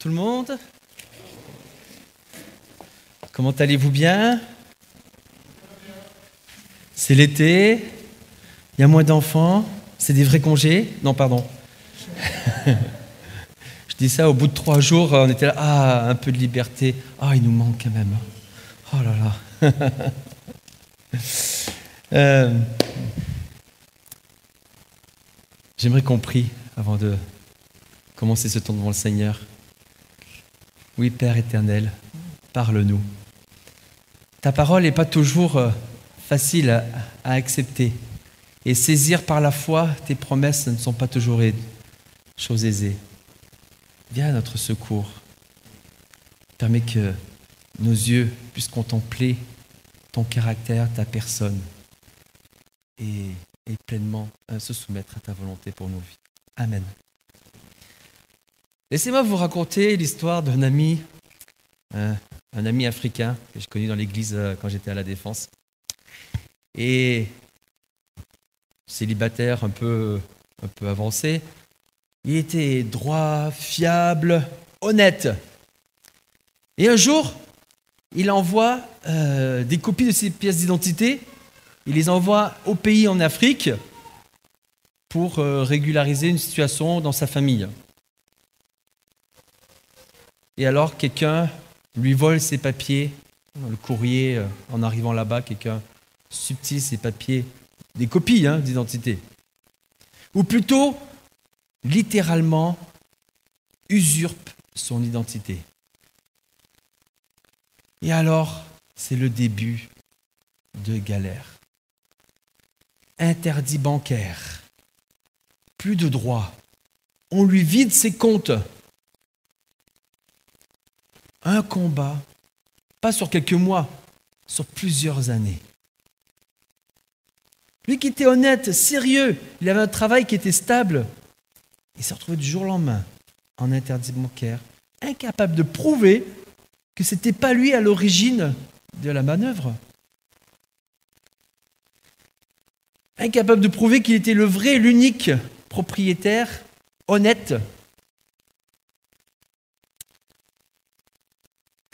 tout le monde. Comment allez-vous bien? C'est l'été, il y a moins d'enfants, c'est des vrais congés? Non, pardon. Je dis ça, au bout de 3 jours, on était là, un peu de liberté. Il nous manque quand même. Oh là là. J'aimerais qu'on prie avant de commencer ce temps devant le Seigneur. Oui, Père éternel, parle-nous. Ta parole n'est pas toujours facile à accepter. Et saisir par la foi tes promesses ne sont pas toujours choses aisées. Viens à notre secours. Permets que nos yeux puissent contempler ton caractère, ta personne et pleinement se soumettre à ta volonté pour nos vies. Amen. Laissez-moi vous raconter l'histoire d'un ami africain que j'ai connu dans l'église quand j'étais à la Défense. Et célibataire un peu avancé, il était droit, fiable, honnête. Et un jour, il envoie des copies de ses pièces d'identité, il les envoie au pays en Afrique pour régulariser une situation dans sa famille. Et alors, quelqu'un lui vole ses papiers, le courrier, en arrivant là-bas, quelqu'un subtile ses papiers, des copies d'identité. Ou plutôt, littéralement, usurpe son identité. Et alors, c'est le début de galère. Interdit bancaire, plus de droits, on lui vide ses comptes. Un combat, pas sur quelques mois, sur plusieurs années. Lui qui était honnête, sérieux, il avait un travail qui était stable, il s'est retrouvé du jour au lendemain en interdit bancaire, incapable de prouver que ce n'était pas lui à l'origine de la manœuvre. Incapable de prouver qu'il était le vrai, l'unique propriétaire, honnête.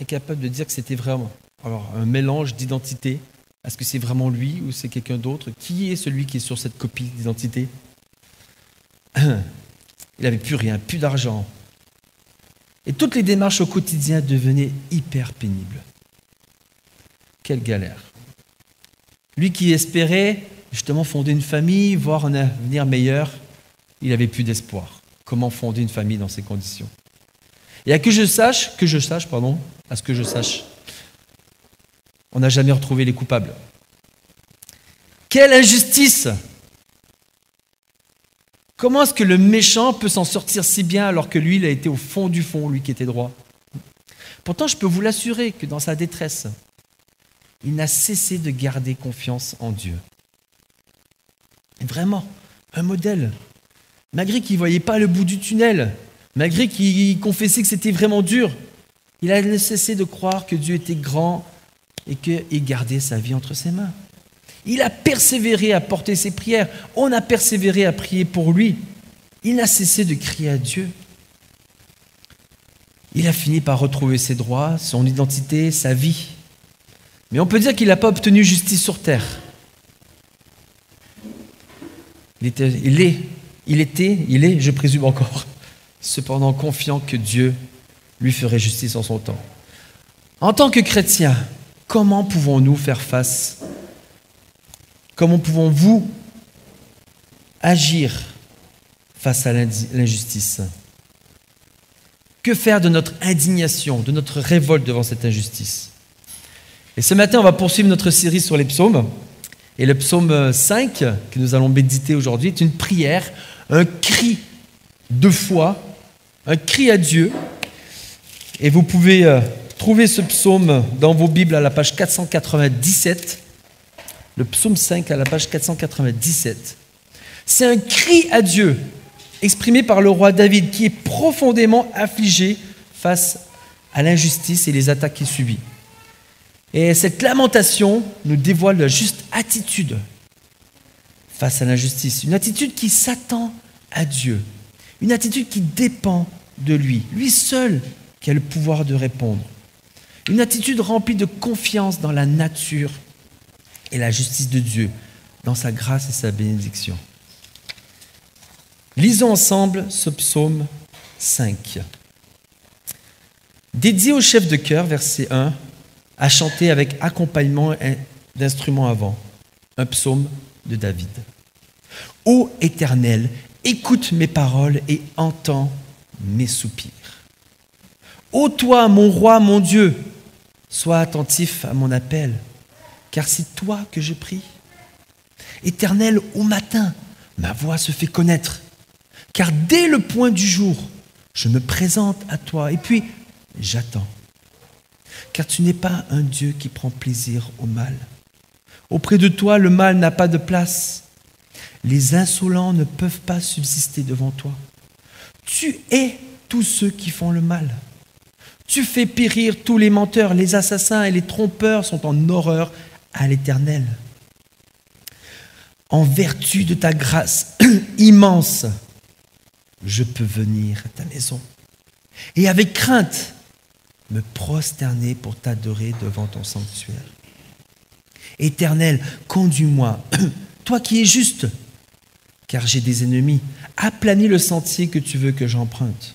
Incapable de dire que c'était vraiment un mélange d'identité. Est-ce que c'est vraiment lui ou c'est quelqu'un d'autre? Qui est celui qui est sur cette copie d'identité? Il n'avait plus rien, plus d'argent. Et toutes les démarches au quotidien devenaient hyper pénibles. Quelle galère. Lui qui espérait justement fonder une famille, voir un avenir meilleur, il n'avait plus d'espoir. Comment fonder une famille dans ces conditions? Et à ce que je sache, on n'a jamais retrouvé les coupables. Quelle injustice! Comment est-ce que le méchant peut s'en sortir si bien alors que lui, il a été au fond du fond, lui qui était droit? Pourtant, je peux vous l'assurer que dans sa détresse, il n'a cessé de garder confiance en Dieu. Vraiment, un modèle. Malgré qu'il ne voyait pas le bout du tunnel, malgré qu'il confessait que c'était vraiment dur, il a cessé de croire que Dieu était grand et qu'il gardait sa vie entre ses mains. Il a persévéré à porter ses prières. On a persévéré à prier pour lui. Il n'a cessé de crier à Dieu. Il a fini par retrouver ses droits, son identité, sa vie. Mais on peut dire qu'il n'a pas obtenu justice sur terre. Il est, je présume encore, cependant confiant que Dieu lui ferait justice en son temps. En tant que chrétien, comment pouvons-nous faire face? Comment pouvons-vous agir face à l'injustice? Que faire de notre indignation, de notre révolte devant cette injustice? Et ce matin, on va poursuivre notre série sur les psaumes. Et le psaume 5, que nous allons méditer aujourd'hui, est une prière, un cri de foi, un cri à Dieu. Et vous pouvez trouver ce psaume dans vos Bibles à la page 497. Le psaume 5 à la page 497. C'est un cri à Dieu exprimé par le roi David qui est profondément affligé face à l'injustice et les attaques qu'il subit. Et cette lamentation nous dévoile la juste attitude face à l'injustice. Une attitude qui s'attend à Dieu. Une attitude qui dépend de lui, lui seul qui a le pouvoir de répondre. Une attitude remplie de confiance dans la nature et la justice de Dieu, dans sa grâce et sa bénédiction. Lisons ensemble ce psaume 5. Dédié au chef de chœur, verset 1, à chanter avec accompagnement d'instruments avant, un psaume de David. Ô Éternel, écoute mes paroles et entends mes soupirs. Ô toi, mon roi, mon Dieu, sois attentif à mon appel, car c'est toi que je prie. Éternel, au matin, ma voix se fait connaître, car dès le point du jour, je me présente à toi et puis j'attends. Car tu n'es pas un Dieu qui prend plaisir au mal. Auprès de toi, le mal n'a pas de place. Les insolents ne peuvent pas subsister devant toi. Tu hais tous ceux qui font le mal. Tu fais périr tous les menteurs, les assassins et les trompeurs sont en horreur à l'Éternel. En vertu de ta grâce immense, je peux venir à ta maison et avec crainte me prosterner pour t'adorer devant ton sanctuaire. Éternel, conduis-moi, toi qui es juste, car j'ai des ennemis. Aplanis le sentier que tu veux que j'emprunte.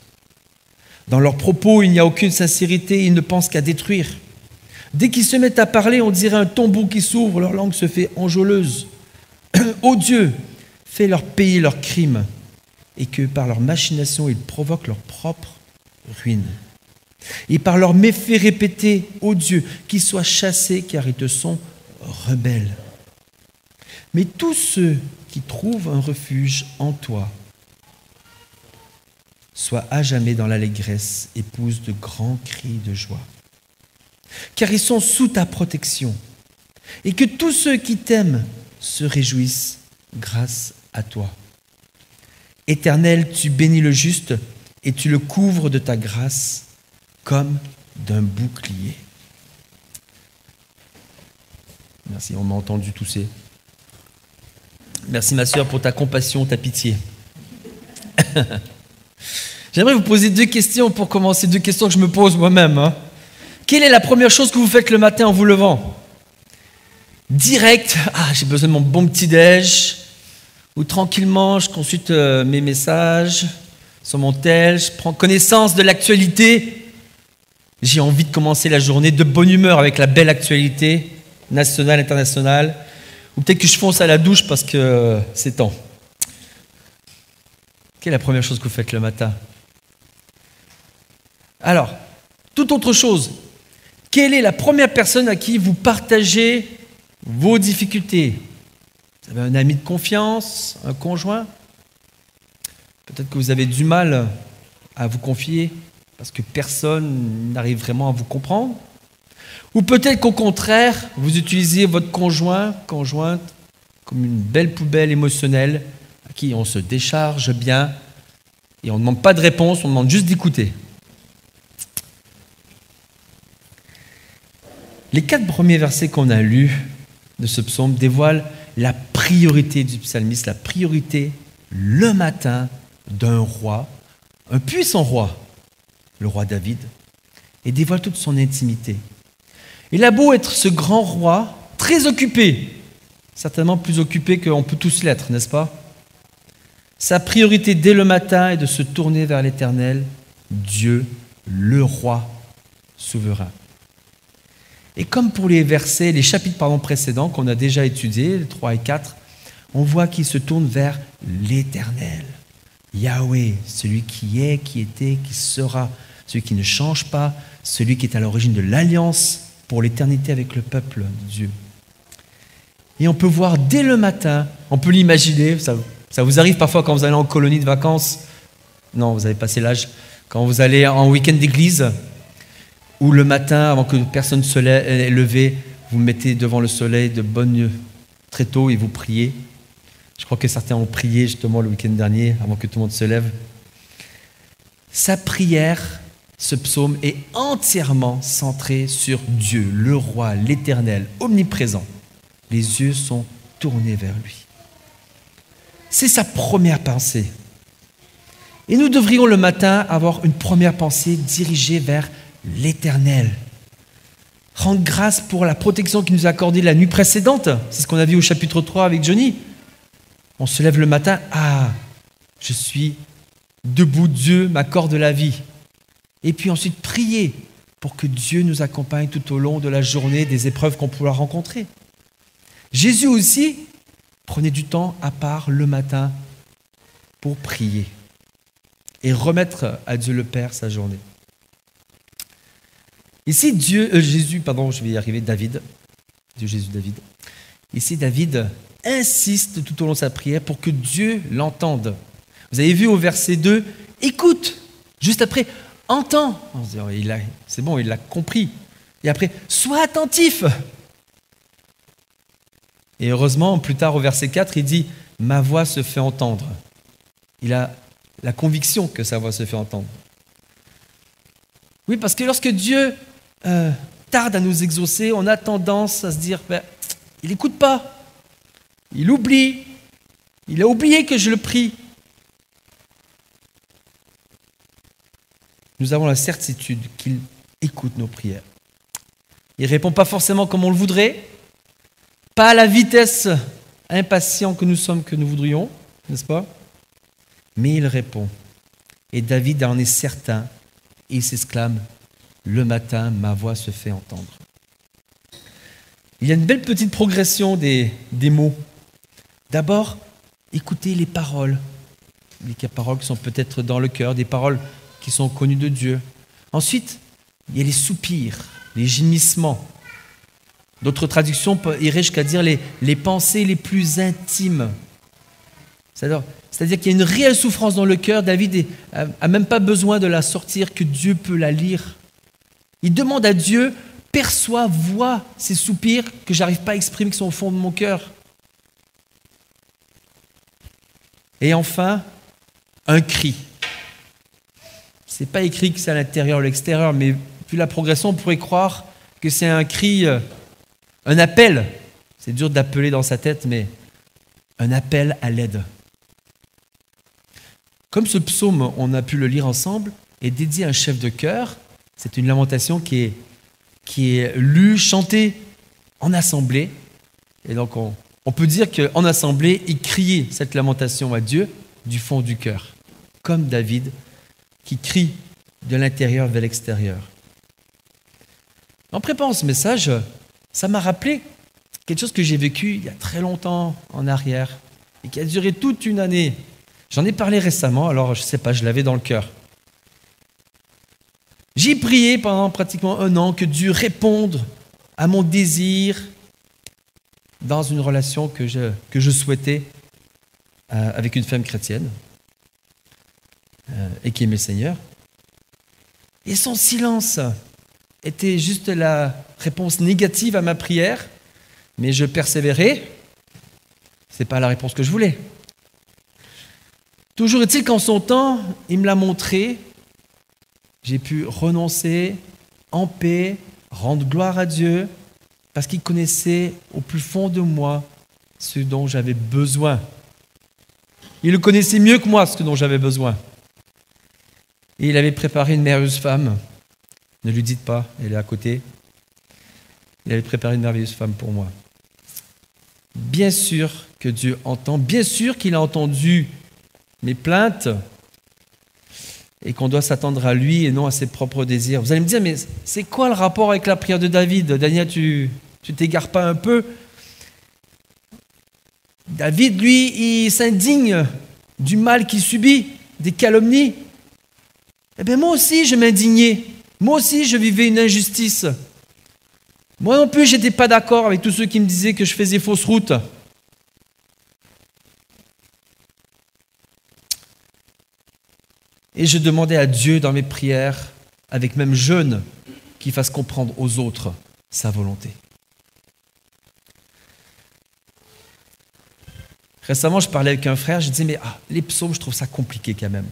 Dans leurs propos, il n'y a aucune sincérité, ils ne pensent qu'à détruire. Dès qu'ils se mettent à parler, on dirait un tombeau qui s'ouvre, leur langue se fait enjôleuse. Ô Dieu, fais-leur payer leurs crimes et que par leur machination, ils provoquent leur propre ruine. Et par leurs méfaits répétés, ô Dieu, qu'ils soient chassés car ils te sont rebelles. Mais tous ceux qui trouvent un refuge en toi soient à jamais dans l'allégresse et poussent de grands cris de joie. Car ils sont sous ta protection et que tous ceux qui t'aiment se réjouissent grâce à toi. Éternel, tu bénis le juste et tu le couvres de ta grâce comme d'un bouclier. Merci, on m'a entendu tousser. Merci ma sœur pour ta compassion, ta pitié. J'aimerais vous poser 2 questions pour commencer, 2 questions que je me pose moi-même. Quelle est la première chose que vous faites le matin en vous levant ? Direct, j'ai besoin de mon bon petit-déj, ou tranquillement, je consulte mes messages sur mon tel, je prends connaissance de l'actualité. J'ai envie de commencer la journée de bonne humeur avec la belle actualité nationale, internationale. Ou peut-être que je fonce à la douche parce que c'est temps. Quelle est la première chose que vous faites le matin ? Alors, toute autre chose, quelle est la première personne à qui vous partagez vos difficultés ? Vous avez un ami de confiance, un conjoint ? Peut-être que vous avez du mal à vous confier parce que personne n'arrive vraiment à vous comprendre. Ou peut-être qu'au contraire, vous utilisez votre conjointe comme une belle poubelle émotionnelle à qui on se décharge bien et on ne demande pas de réponse, on demande juste d'écouter. Les 4 premiers versets qu'on a lus de ce psaume dévoilent la priorité du psalmiste, la priorité le matin d'un roi, un puissant roi, le roi David, et dévoile toute son intimité. Il a beau être ce grand roi, très occupé, certainement plus occupé qu'on peut tous l'être, n'est-ce pas ? Sa priorité dès le matin est de se tourner vers l'Éternel, Dieu, le roi souverain. Et comme pour les chapitres précédents qu'on a déjà étudiés, les 3 et 4, on voit qu'il se tourne vers l'Éternel, Yahweh, celui qui est, qui était, qui sera, celui qui ne change pas, celui qui est à l'origine de l'alliance pour l'éternité avec le peuple de Dieu. Et on peut voir dès le matin, on peut l'imaginer, ça vous arrive parfois quand vous allez en colonie de vacances, non, vous avez passé l'âge, quand vous allez en week-end d'église, où le matin, avant que personne ne se lève, vous mettez devant le soleil très tôt et vous priez. Je crois que certains ont prié justement le week-end dernier, avant que tout le monde se lève. Sa prière, ce psaume, est entièrement centré sur Dieu, le roi, l'Éternel, omniprésent. Les yeux sont tournés vers lui. C'est sa première pensée. Et nous devrions le matin avoir une première pensée dirigée vers l'Éternel. Rendre grâce pour la protection qu'il nous a accordée la nuit précédente. C'est ce qu'on a vu au chapitre 3 avec Johnny. On se lève le matin, je suis debout, Dieu m'accorde la vie. Et puis ensuite prier pour que Dieu nous accompagne tout au long de la journée des épreuves qu'on pourra rencontrer. Jésus aussi prenait du temps à part le matin pour prier et remettre à Dieu le Père sa journée. Ici, David. Ici, David insiste tout au long de sa prière pour que Dieu l'entende. Vous avez vu au verset 2, écoute. Juste après, entends. On se dit, c'est bon, il l'a compris. Et après, sois attentif. Et heureusement, plus tard au verset 4, il dit, ma voix se fait entendre. Il a la conviction que sa voix se fait entendre. Oui, parce que lorsque Dieu tarde à nous exaucer, on a tendance à se dire, il n'écoute pas, il oublie, il a oublié que je le prie. Nous avons la certitude qu'il écoute nos prières. Il ne répond pas forcément comme on le voudrait, pas à la vitesse impatient que nous sommes, que nous voudrions, n'est-ce pas? Mais il répond. Et David en est certain, et il s'exclame, le matin, ma voix se fait entendre. Il y a une belle petite progression des mots. D'abord, écoutez les paroles qui sont peut-être dans le cœur, des paroles qui sont connues de Dieu. Ensuite, il y a les soupirs, les gémissements. D'autres traductions iraient jusqu'à dire les pensées les plus intimes. C'est-à-dire qu'il y a une réelle souffrance dans le cœur. David n'a même pas besoin de la sortir, que Dieu peut la lire. Il demande à Dieu, perçois, vois ces soupirs que je n'arrive pas à exprimer, qui sont au fond de mon cœur. Et enfin, un cri. Ce n'est pas écrit que c'est à l'intérieur ou à l'extérieur, mais vu la progression, on pourrait croire que c'est un cri, un appel. C'est dur d'appeler dans sa tête, mais un appel à l'aide. Comme ce psaume, on a pu le lire ensemble, est dédié à un chef de chœur, c'est une lamentation qui est lue, chantée en assemblée. Et donc on peut dire qu'en assemblée, il criait cette lamentation à Dieu du fond du cœur, comme David qui crie de l'intérieur vers l'extérieur. En préparant ce message, ça m'a rappelé quelque chose que j'ai vécu il y a très longtemps en arrière et qui a duré toute une année. J'en ai parlé récemment, alors je ne sais pas, je l'avais dans le cœur. J'ai prié pendant pratiquement 1 an que Dieu réponde à mon désir dans une relation que je souhaitais avec une femme chrétienne et qui aimait le Seigneur. Et son silence était juste la réponse négative à ma prière, mais je persévérais. Ce n'est pas la réponse que je voulais. Toujours est-il qu'en son temps, il me l'a montré. J'ai pu renoncer en paix, rendre gloire à Dieu, parce qu'il connaissait au plus fond de moi ce dont j'avais besoin. Il le connaissait mieux que moi, ce dont j'avais besoin. Et il avait préparé une merveilleuse femme. Ne lui dites pas, elle est à côté. Il avait préparé une merveilleuse femme pour moi. Bien sûr que Dieu entend, bien sûr qu'il a entendu mes plaintes, et qu'on doit s'attendre à lui et non à ses propres désirs. Vous allez me dire, mais c'est quoi le rapport avec la prière de David? Daniel, tu t'égares pas un peu? David, lui, il s'indigne du mal qu'il subit, des calomnies. Eh bien, moi aussi, je m'indignais. Moi aussi, je vivais une injustice. Moi non plus, je n'étais pas d'accord avec tous ceux qui me disaient que je faisais fausse route. Et je demandais à Dieu dans mes prières, avec même jeûne, qu'il fasse comprendre aux autres sa volonté. Récemment, je parlais avec un frère, je disais, mais les psaumes, je trouve ça compliqué quand même.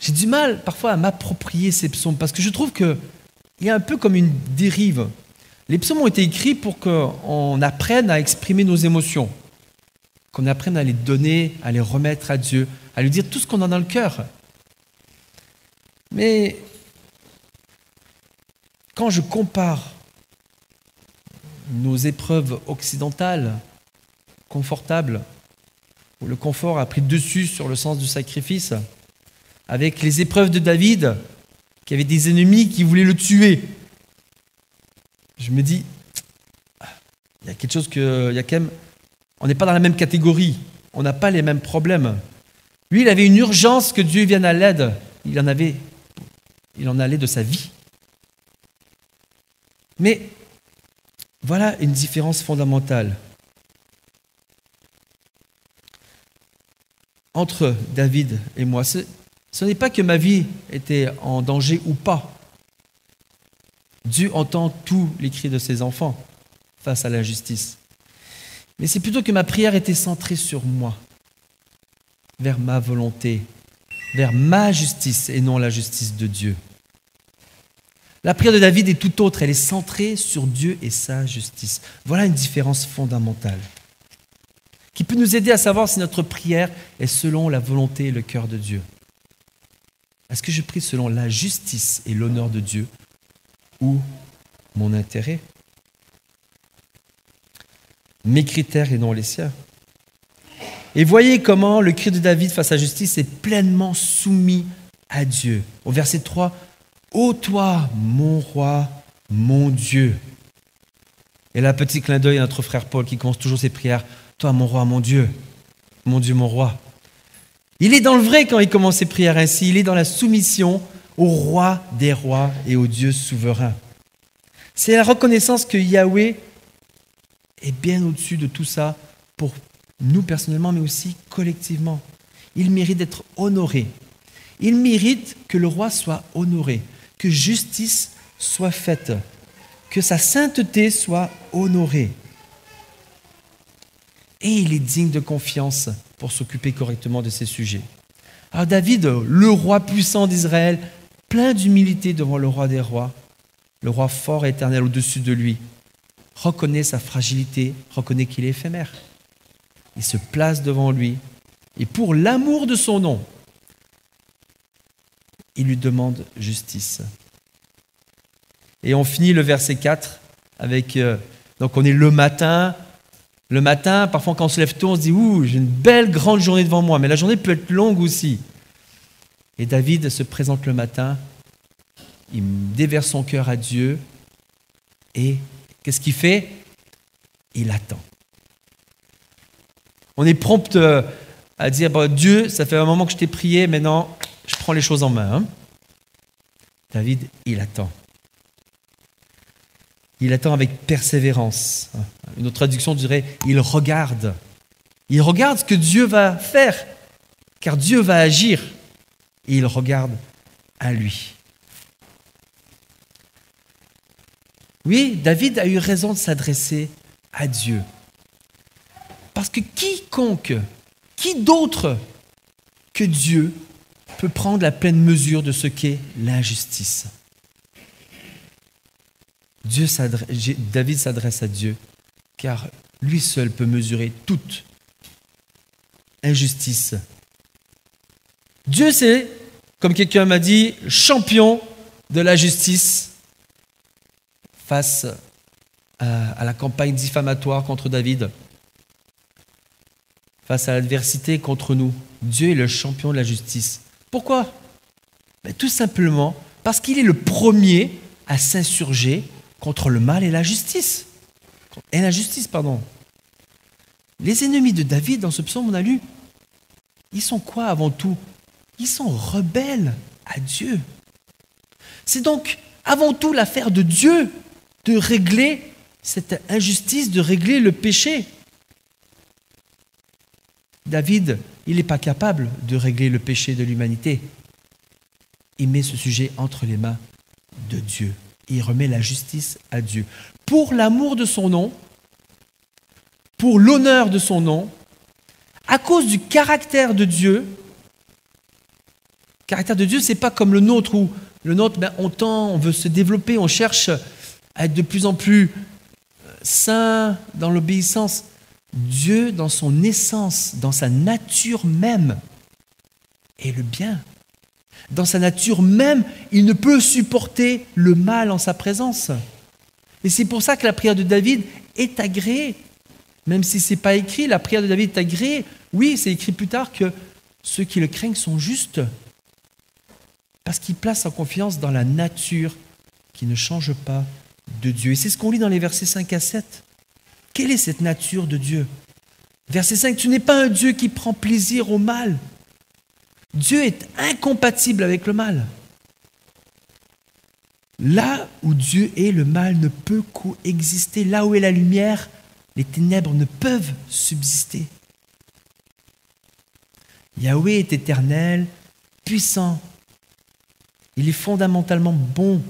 J'ai du mal parfois à m'approprier ces psaumes, parce que je trouve qu'il y a un peu comme une dérive. Les psaumes ont été écrits pour qu'on apprenne à exprimer nos émotions. qu'on apprenne à les donner, à les remettre à Dieu, à lui dire tout ce qu'on a dans le cœur. Mais quand je compare nos épreuves occidentales, confortables, où le confort a pris le dessus sur le sens du sacrifice, avec les épreuves de David, qui avait des ennemis qui voulaient le tuer, je me dis, il y a quelque chose que, il y a quand même, on n'est pas dans la même catégorie, on n'a pas les mêmes problèmes. Lui, il avait une urgence que Dieu vienne à l'aide, il en allait de sa vie. Mais voilà une différence fondamentale entre David et moi. Ce n'est pas que ma vie était en danger ou pas. Dieu entend tous les cris de ses enfants face à l'injustice. Mais c'est plutôt que ma prière était centrée sur moi, vers ma volonté, vers ma justice et non la justice de Dieu. La prière de David est tout autre, elle est centrée sur Dieu et sa justice. Voilà une différence fondamentale qui peut nous aider à savoir si notre prière est selon la volonté et le cœur de Dieu. Est-ce que je prie selon la justice et l'honneur de Dieu ou mon intérêt? Mes critères et non les siens. Et voyez comment le cri de David face à la justice est pleinement soumis à Dieu. Au verset 3, « Ô toi, mon roi, mon Dieu ». Et là, petit clin d'œil à notre frère Paul qui commence toujours ses prières, « Toi, mon roi, mon Dieu, mon roi ». Il est dans le vrai quand il commence ses prières ainsi, il est dans la soumission au roi des rois et au Dieu souverain. C'est la reconnaissance que Yahweh est bien au-dessus de tout ça pour nous personnellement, mais aussi collectivement. Il mérite d'être honoré. Il mérite que le roi soit honoré, que justice soit faite, que sa sainteté soit honorée. Et il est digne de confiance pour s'occuper correctement de ces sujets. Alors David, le roi puissant d'Israël, plein d'humilité devant le roi des rois, le roi fort et éternel au-dessus de lui, reconnaît sa fragilité, reconnaît qu'il est éphémère. Il se place devant lui et pour l'amour de son nom, il lui demande justice. Et on finit le verset 4 avec, donc on est le matin. Le matin, parfois quand on se lève tôt, on se dit « Ouh, j'ai une belle grande journée devant moi », mais la journée peut être longue aussi. Et David se présente le matin, il déverse son cœur à Dieu et qu'est-ce qu'il fait? Il attend. On est prompt à dire « Dieu, ça fait un moment que je t'ai prié, maintenant je prends les choses en main. Hein. » David, il attend. Il attend avec persévérance. Une autre traduction dirait « il regarde ». Il regarde ce que Dieu va faire, car Dieu va agir. Et il regarde à lui. Oui, David a eu raison de s'adresser à Dieu. Parce que qui d'autre que Dieu peut prendre la pleine mesure de ce qu'est l'injustice? David s'adresse à Dieu, car lui seul peut mesurer toute injustice. Dieu, c'est, comme quelqu'un m'a dit, le champion de la justice face à la campagne diffamatoire contre David, face à l'adversité contre nous. Dieu est le champion de la justice. Pourquoi? Tout simplement parce qu'il est le premier à s'insurger contre le mal et l'injustice. Les ennemis de David, dans ce psaume, on a lu, ils sont quoi avant tout? Ils sont rebelles à Dieu. C'est donc avant tout l'affaire de Dieu de régler cette injustice, de régler le péché. David, il n'est pas capable de régler le péché de l'humanité. Il met ce sujet entre les mains de Dieu. Il remet la justice à Dieu. Pour l'amour de son nom, pour l'honneur de son nom, à cause du caractère de Dieu. Le caractère de Dieu, ce n'est pas comme le nôtre, où le nôtre, on tend, on veut se développer, on cherche à être de plus en plus saint dans l'obéissance. Dieu, dans son essence, dans sa nature même, est le bien. Dans sa nature même, il ne peut supporter le mal en sa présence. Et c'est pour ça que la prière de David est agréée. Même si ce n'est pas écrit, la prière de David est agréée. Oui, c'est écrit plus tard que ceux qui le craignent sont justes. Parce qu'il place sa confiance dans la nature qui ne change pas de Dieu. Et c'est ce qu'on lit dans les versets 5 à 7. Quelle est cette nature de Dieu? Verset 5, tu n'es pas un Dieu qui prend plaisir au mal. Dieu est incompatible avec le mal. Là où Dieu est, le mal ne peut coexister. Là où est la lumière, les ténèbres ne peuvent subsister. Yahweh est éternel, puissant. Il est fondamentalement bon,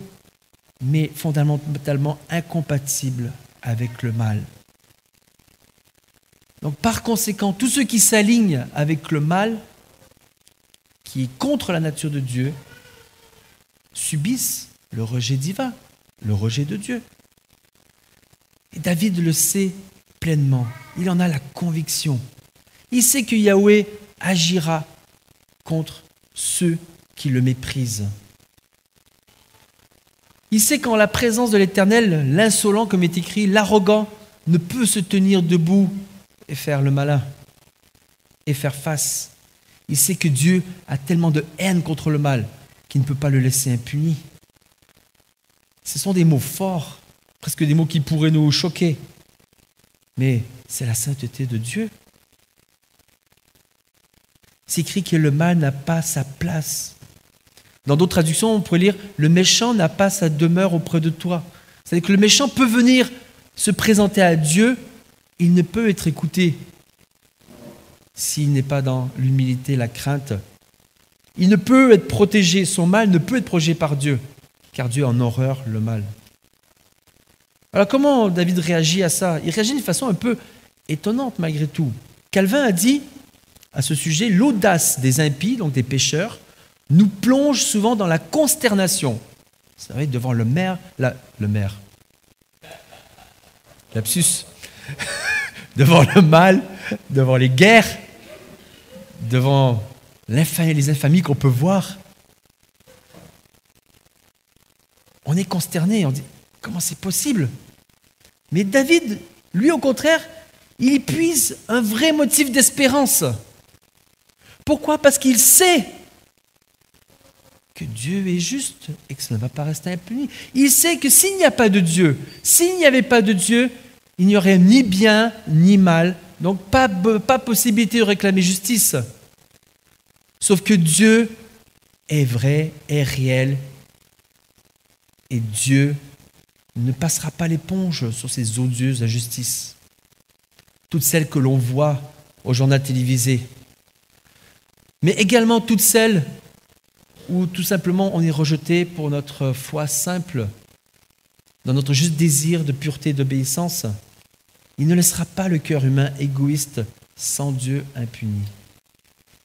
mais fondamentalement incompatible avec le mal. Donc par conséquent, tous ceux qui s'alignent avec le mal, qui est contre la nature de Dieu, subissent le rejet divin, le rejet de Dieu. Et David le sait pleinement, il en a la conviction. Il sait que Yahweh agira contre ceux qui le méprisent. Il sait qu'en la présence de l'Éternel, l'insolent, comme est écrit, l'arrogant ne peut se tenir debout et faire le malin et faire face. Il sait que Dieu a tellement de haine contre le mal qu'il ne peut pas le laisser impuni. Ce sont des mots forts, presque des mots qui pourraient nous choquer. Mais c'est la sainteté de Dieu. C'est écrit que le mal n'a pas sa place. Dans d'autres traductions, on pourrait lire « Le méchant n'a pas sa demeure auprès de toi ». C'est-à-dire que le méchant peut venir se présenter à Dieu, il ne peut être écouté s'il n'est pas dans l'humilité, la crainte. Il ne peut être protégé, son mal ne peut être protégé par Dieu, car Dieu en horreur le mal. Alors comment David réagit à ça? Il réagit d'une façon un peu étonnante malgré tout. Calvin a dit à ce sujet, l'audace des impies, donc des pécheurs, nous plonge souvent dans la consternation. C'est vrai, devant le maire, lapsus, devant le mal, devant les guerres, devant les infamies qu'on peut voir. On est consterné, on dit, comment c'est possible? Mais David, lui au contraire, il y puise un vrai motif d'espérance. Pourquoi? Parce qu'il sait que Dieu est juste et que ça ne va pas rester impuni. Il sait que s'il n'y a pas de Dieu, s'il n'y avait pas de Dieu, il n'y aurait ni bien ni mal, donc pas possibilité de réclamer justice. Sauf que Dieu est vrai, est réel, et Dieu ne passera pas l'éponge sur ces odieuses injustices. Toutes celles que l'on voit au journal télévisé, mais également toutes celles où tout simplement on est rejeté pour notre foi simple, dans notre juste désir de pureté et d'obéissance. Il ne laissera pas le cœur humain égoïste sans Dieu impuni.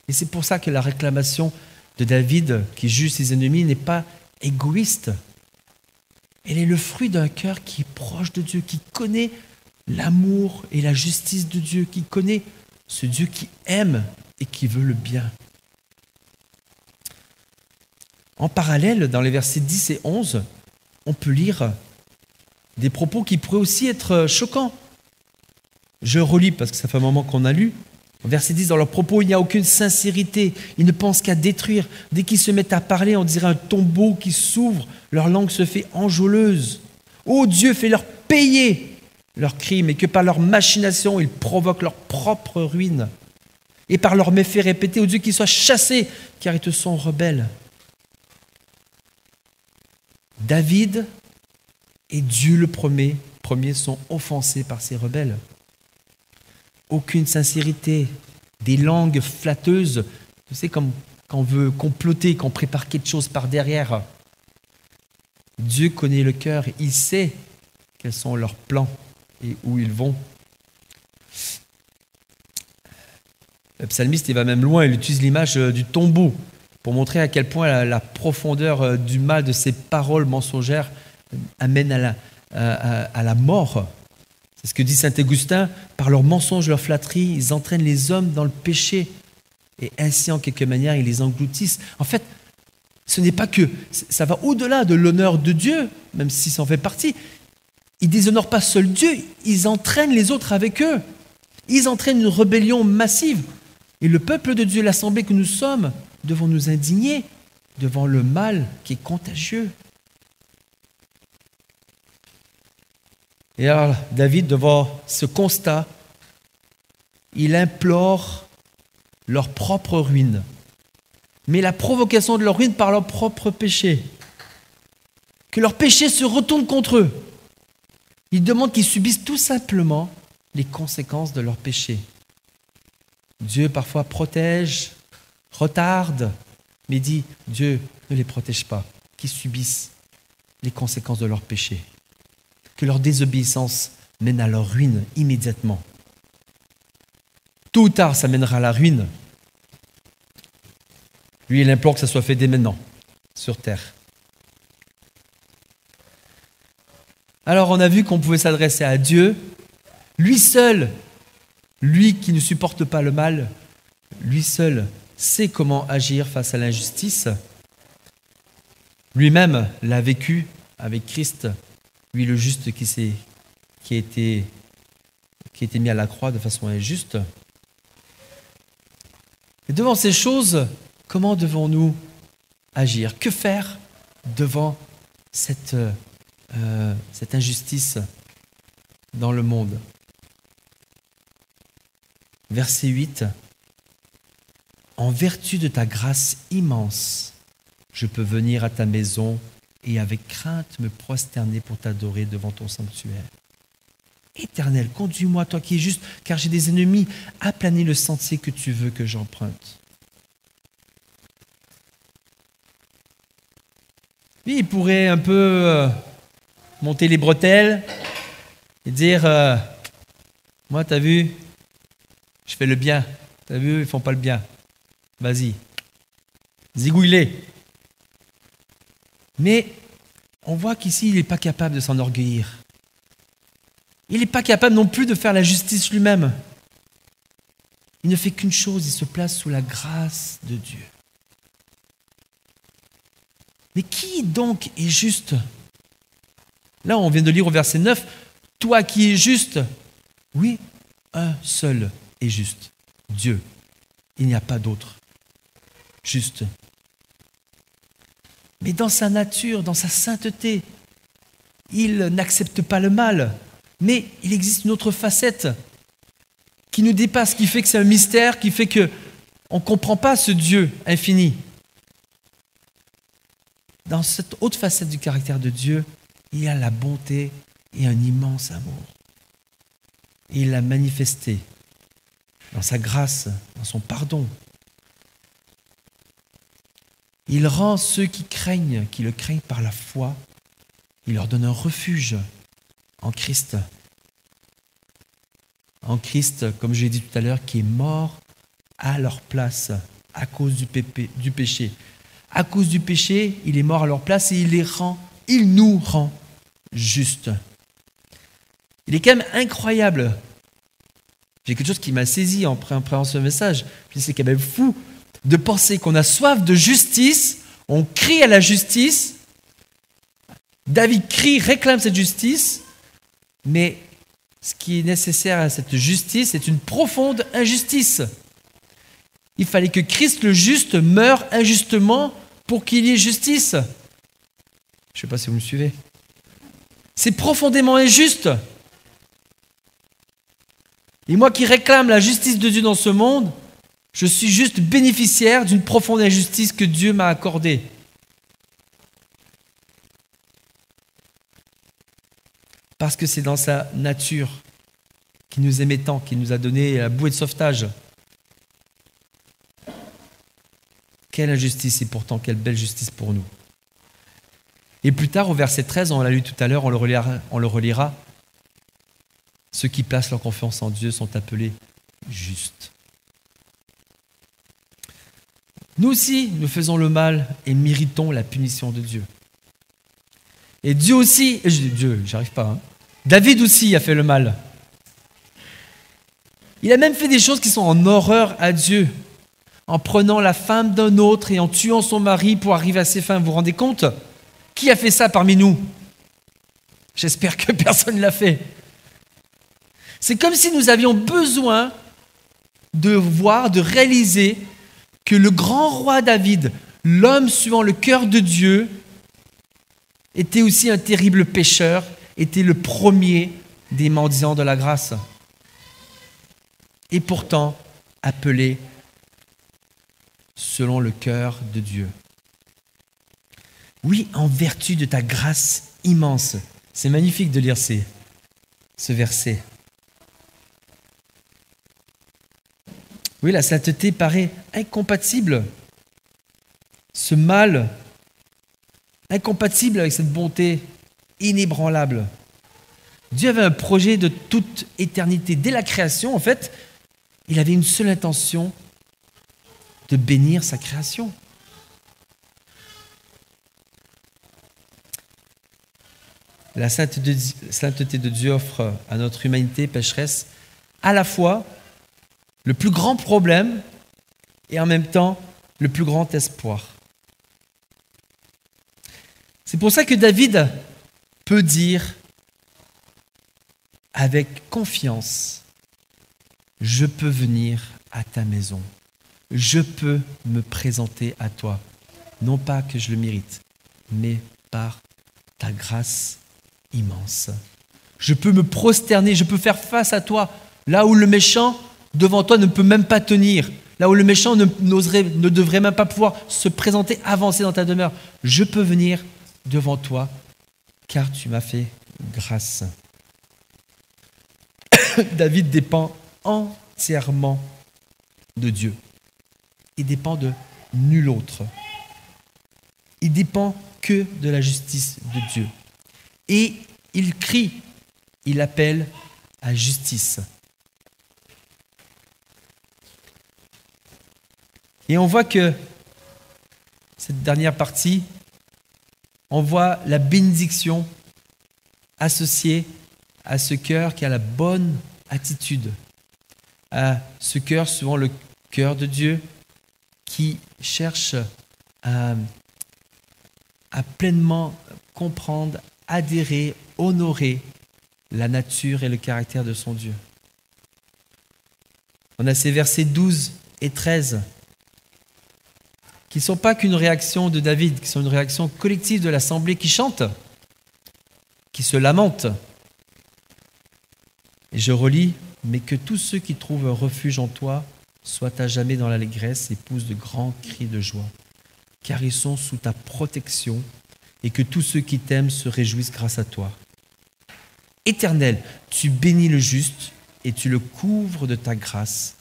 Et c'est pour ça que la réclamation de David, qui juge ses ennemis, n'est pas égoïste. Elle est le fruit d'un cœur qui est proche de Dieu, qui connaît l'amour et la justice de Dieu, qui connaît ce Dieu qui aime et qui veut le bien. En parallèle, dans les versets 10 et 11, on peut lire des propos qui pourraient aussi être choquants. Je relis parce que ça fait un moment qu'on a lu. Verset 10, dans leurs propos, il n'y a aucune sincérité. Ils ne pensent qu'à détruire. Dès qu'ils se mettent à parler, on dirait un tombeau qui s'ouvre. Leur langue se fait enjôleuse. Ô Dieu, fais-leur payer leurs crimes et que par leur machination, ils provoquent leur propre ruine. Et par leurs méfaits répétés, ô Dieu, qu'ils soient chassés, car ils te sont rebelles. David et Dieu le premier sont offensés par ces rebelles. Aucune sincérité, des langues flatteuses. Tu sais, comme quand on veut comploter, qu'on prépare quelque chose par derrière. Dieu connaît le cœur, il sait quels sont leurs plans et où ils vont. Le psalmiste, il va même loin, il utilise l'image du tombeau pour montrer à quel point la profondeur du mal de ces paroles mensongères amène à la mort. C'est ce que dit saint Augustin, par leurs mensonges, leurs flatteries, ils entraînent les hommes dans le péché. Et ainsi, en quelque manière, ils les engloutissent. En fait, ce n'est pas que, ça va au-delà de l'honneur de Dieu, même si ça en fait partie. Ils ne déshonorent pas seul Dieu, ils entraînent les autres avec eux. Ils entraînent une rébellion massive. Et le peuple de Dieu, l'assemblée que nous sommes, devons nous indigner devant le mal qui est contagieux. Et alors, David, devant ce constat, il implore leur propre ruine, mais la provocation de leur ruine par leur propre péché. Que leur péché se retourne contre eux. Il demande qu'ils subissent tout simplement les conséquences de leur péché. Dieu parfois protège, retarde, mais dit, Dieu ne les protège pas, qu'ils subissent les conséquences de leur péché. Que leur désobéissance mène à leur ruine immédiatement. Tôt ou tard, ça mènera à la ruine. Lui, il implore que ça soit fait dès maintenant, sur terre. Alors, on a vu qu'on pouvait s'adresser à Dieu, lui seul, lui qui ne supporte pas le mal, lui seul sait comment agir face à l'injustice. Lui-même l'a vécu avec Christ, lui le juste qui a été mis à la croix de façon injuste. Et devant ces choses, comment devons-nous agir? Que faire devant cette injustice dans le monde? Verset 8. En vertu de ta grâce immense, je peux venir à ta maison et avec crainte me prosterner pour t'adorer devant ton sanctuaire. Éternel, conduis-moi, toi qui es juste, car j'ai des ennemis. Aplanis le sentier que tu veux que j'emprunte. Oui, il pourrait un peu monter les bretelles et dire moi, t'as vu, je fais le bien. T'as vu, ils font pas le bien. Vas-y, zigouille-les. Mais on voit qu'ici, il n'est pas capable de s'enorgueillir. Il n'est pas capable non plus de faire la justice lui-même. Il ne fait qu'une chose, il se place sous la grâce de Dieu. Mais qui donc est juste? Là, on vient de lire au verset 9, « Toi qui es juste », oui, un seul est juste, Dieu. Il n'y a pas d'autre juste. Mais dans sa nature, dans sa sainteté, il n'accepte pas le mal. Mais il existe une autre facette qui nous dépasse, qui fait que c'est un mystère, qui fait qu'on ne comprend pas ce Dieu infini. Dans cette autre facette du caractère de Dieu, il y a la bonté et un immense amour. Et il l'a manifesté dans sa grâce, dans son pardon. Il rend ceux qui le craignent par la foi, il leur donne un refuge en Christ. En Christ, comme je l'ai dit tout à l'heure, qui est mort à leur place à cause du péché. À cause du péché, il est mort à leur place et il nous rend justes. Il est quand même incroyable. J'ai quelque chose qui m'a saisi en préparant ce message. C'est quand même fou de penser qu'on a soif de justice, on crie à la justice, David crie, réclame cette justice, mais ce qui est nécessaire à cette justice, c'est une profonde injustice. Il fallait que Christ le juste meure injustement pour qu'il y ait justice. Je ne sais pas si vous me suivez. C'est profondément injuste. Et moi qui réclame la justice de Dieu dans ce monde, je suis juste bénéficiaire d'une profonde injustice que Dieu m'a accordée. Parce que c'est dans sa nature qui nous aimait tant, qui nous a donné la bouée de sauvetage. Quelle injustice et pourtant quelle belle justice pour nous. Et plus tard, au verset 13, on l'a lu tout à l'heure, on le relira. Ceux qui placent leur confiance en Dieu sont appelés justes. Nous aussi, nous faisons le mal et méritons la punition de Dieu. Et Dieu aussi, j'arrive pas, David aussi a fait le mal. Il a même fait des choses qui sont en horreur à Dieu, en prenant la femme d'un autre et en tuant son mari pour arriver à ses fins. Vous vous rendez compte? Qui a fait ça parmi nous? J'espère que personne ne l'a fait. C'est comme si nous avions besoin de voir, de réaliser que le grand roi David, l'homme suivant le cœur de Dieu, était aussi un terrible pécheur, était le premier des mendiants de la grâce. Et pourtant appelé selon le cœur de Dieu. Oui, en vertu de ta grâce immense. C'est magnifique de lire ce verset. Oui, la sainteté paraît incompatible. Ce mal, incompatible avec cette bonté inébranlable. Dieu avait un projet de toute éternité. Dès la création, en fait, il avait une seule intention, de bénir sa création. La sainteté de Dieu offre à notre humanité pécheresse à la fois le plus grand problème et en même temps le plus grand espoir. C'est pour ça que David peut dire avec confiance, je peux venir à ta maison, je peux me présenter à toi, non pas que je le mérite, mais par ta grâce immense. Je peux me prosterner, je peux faire face à toi, là où le méchant devant toi ne peut même pas tenir, là où le méchant ne devrait même pas pouvoir se présenter, avancer dans ta demeure. Je peux venir devant toi, car tu m'as fait grâce. David dépend entièrement de Dieu. Il dépend de nul autre. Il dépend que de la justice de Dieu. Et il crie, il appelle à justice. Et on voit que cette dernière partie, on voit la bénédiction associée à ce cœur qui a la bonne attitude, à ce cœur suivant le cœur de Dieu qui cherche à pleinement comprendre, adhérer, honorer la nature et le caractère de son Dieu. On a ces versets 12 et 13 qui ne sont pas qu'une réaction de David, qui sont une réaction collective de l'assemblée qui chante, qui se lamente. Et je relis, mais que tous ceux qui trouvent un refuge en toi soient à jamais dans l'allégresse et poussent de grands cris de joie, car ils sont sous ta protection et que tous ceux qui t'aiment se réjouissent grâce à toi. Éternel, tu bénis le juste et tu le couvres de ta grâce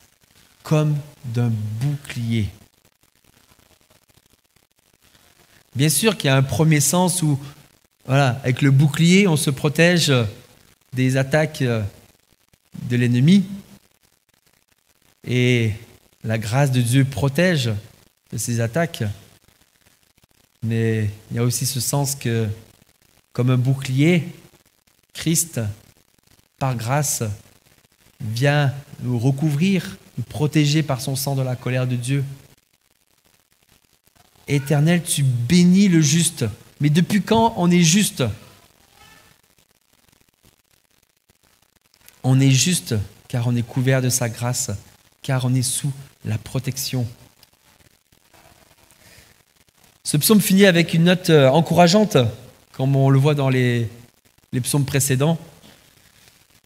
comme d'un bouclier. Bien sûr qu'il y a un premier sens où, voilà, avec le bouclier, on se protège des attaques de l'ennemi. Et la grâce de Dieu protège de ces attaques. Mais il y a aussi ce sens que, comme un bouclier, Christ, par grâce, vient nous recouvrir, nous protéger par son sang de la colère de Dieu. Éternel, tu bénis le juste. Mais depuis quand on est juste? On est juste car on est couvert de sa grâce, car on est sous la protection. Ce psaume finit avec une note encourageante, comme on le voit dans les psaumes précédents.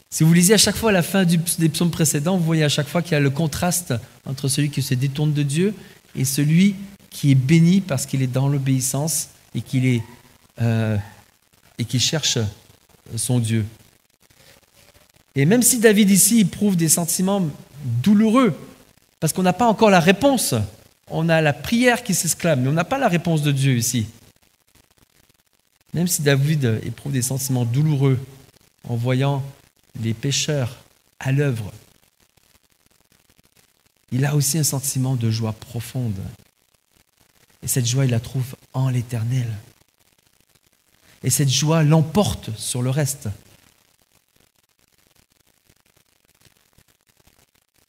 Si vous lisez à chaque fois à la fin des psaumes précédents, vous voyez à chaque fois qu'il y a le contraste entre celui qui se détourne de Dieu et celui qui est béni parce qu'il est dans l'obéissance et qu'il cherche son Dieu. Et même si David ici éprouve des sentiments douloureux, parce qu'on n'a pas encore la réponse, on a la prière qui s'exclame, mais on n'a pas la réponse de Dieu ici. Même si David éprouve des sentiments douloureux en voyant les pécheurs à l'œuvre, il a aussi un sentiment de joie profonde. Et cette joie, il la trouve en l'Éternel. Et cette joie l'emporte sur le reste.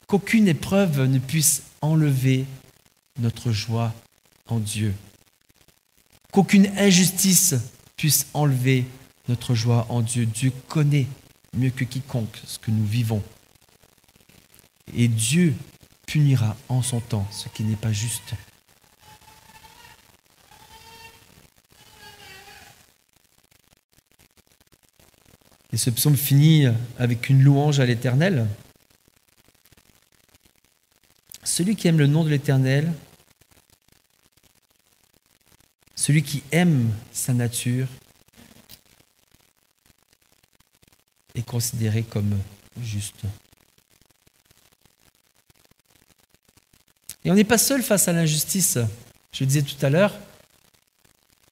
qu'aucune épreuve ne puisse enlever notre joie en Dieu. Qu'aucune injustice puisse enlever notre joie en Dieu. Dieu connaît mieux que quiconque ce que nous vivons. Et Dieu punira en son temps ce qui n'est pas juste. Et ce psaume finit avec une louange à l'Éternel. Celui qui aime le nom de l'Éternel, celui qui aime sa nature, est considéré comme juste. Et on n'est pas seul face à l'injustice. Je le disais tout à l'heure,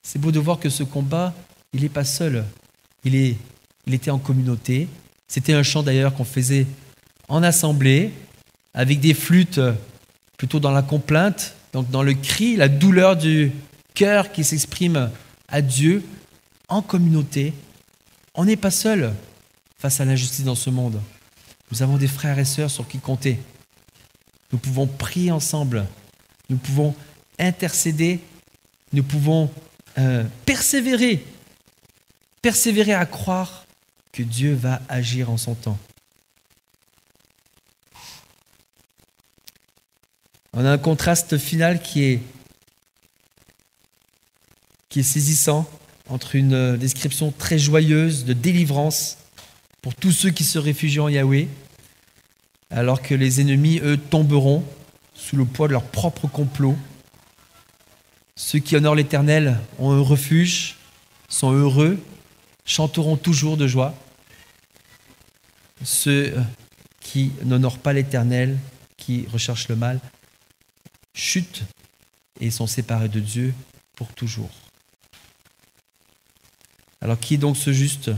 c'est beau de voir que ce combat, il n'est pas seul. Il était en communauté. C'était un chant d'ailleurs qu'on faisait en assemblée, avec des flûtes plutôt dans la complainte, donc dans le cri, la douleur du cœur qui s'exprime à Dieu, en communauté. On n'est pas seul face à l'injustice dans ce monde. Nous avons des frères et sœurs sur qui compter. Nous pouvons prier ensemble. Nous pouvons intercéder. Nous pouvons persévérer à croire que Dieu va agir en son temps. On a un contraste final qui est saisissant entre une description très joyeuse de délivrance pour tous ceux qui se réfugient en Yahweh, alors que les ennemis, eux, tomberont sous le poids de leur propre complot. Ceux qui honorent l'Éternel ont un refuge, sont heureux, chanteront toujours de joie. Ceux qui n'honorent pas l'Éternel, qui recherchent le mal, chutent et sont séparés de Dieu pour toujours. Alors qui est donc ce juste?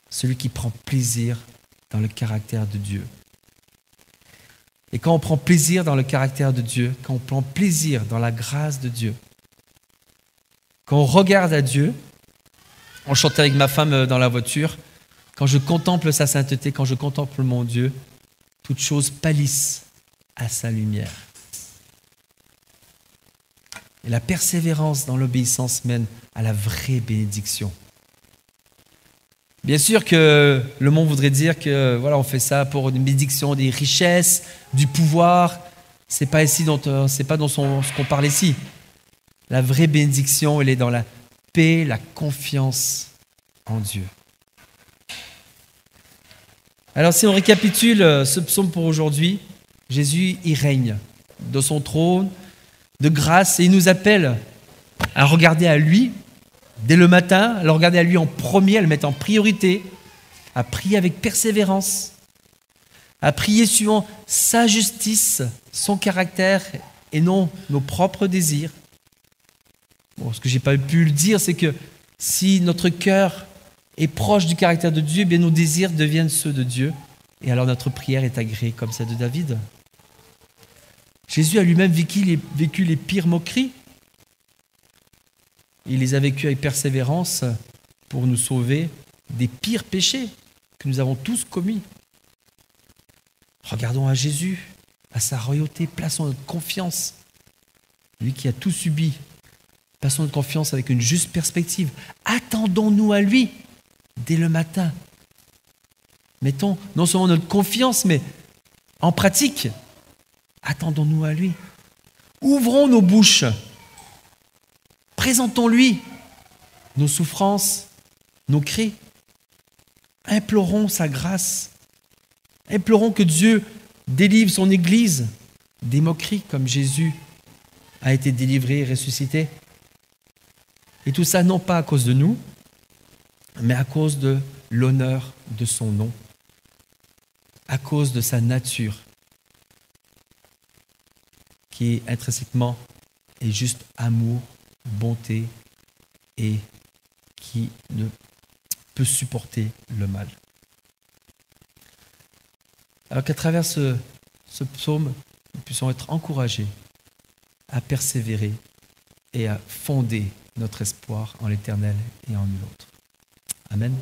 Celui qui prend plaisir dans le caractère de Dieu. Et quand on prend plaisir dans le caractère de Dieu, quand on prend plaisir dans la grâce de Dieu, quand on regarde à Dieu, on chantait avec ma femme dans la voiture, quand je contemple sa sainteté, quand je contemple mon Dieu, toutes choses pâlissent à sa lumière. Et la persévérance dans l'obéissance mène à la vraie bénédiction. Bien sûr que le monde voudrait dire que voilà, on fait ça pour une bénédiction des richesses, du pouvoir. C'est pas ici c'est pas dans ce qu'on parle ici. La vraie bénédiction, elle est dans la paix, la confiance en Dieu. Alors si on récapitule ce psaume pour aujourd'hui, Jésus y règne de son trône de grâce et il nous appelle à regarder à lui dès le matin, à le regarder à lui en premier, à le mettre en priorité, à prier avec persévérance, à prier suivant sa justice, son caractère et non nos propres désirs. Bon, ce que je n'ai pas pu le dire, c'est que si notre cœur est proche du caractère de Dieu, bien nos désirs deviennent ceux de Dieu et alors notre prière est agréée comme celle de David. Jésus a lui-même vécu les pires moqueries. Il les a vécues avec persévérance pour nous sauver des pires péchés que nous avons tous commis. Regardons à Jésus, à sa royauté, plaçons notre confiance. Lui qui a tout subi, plaçons notre confiance avec une juste perspective. Attendons-nous à lui dès le matin. Mettons non seulement notre confiance, mais en pratique, attendons-nous à lui. Ouvrons nos bouches. Présentons-lui nos souffrances, nos cris. Implorons sa grâce. Implorons que Dieu délivre son Église des moqueries comme Jésus a été délivré et ressuscité. Et tout ça non pas à cause de nous, mais à cause de l'honneur de son nom, à cause de sa nature, qui est intrinsèquement et juste amour, bonté et qui ne peut supporter le mal. Alors qu'à travers ce psaume, nous puissions être encouragés à persévérer et à fonder notre espoir en l'Éternel et en nul autre. Amen.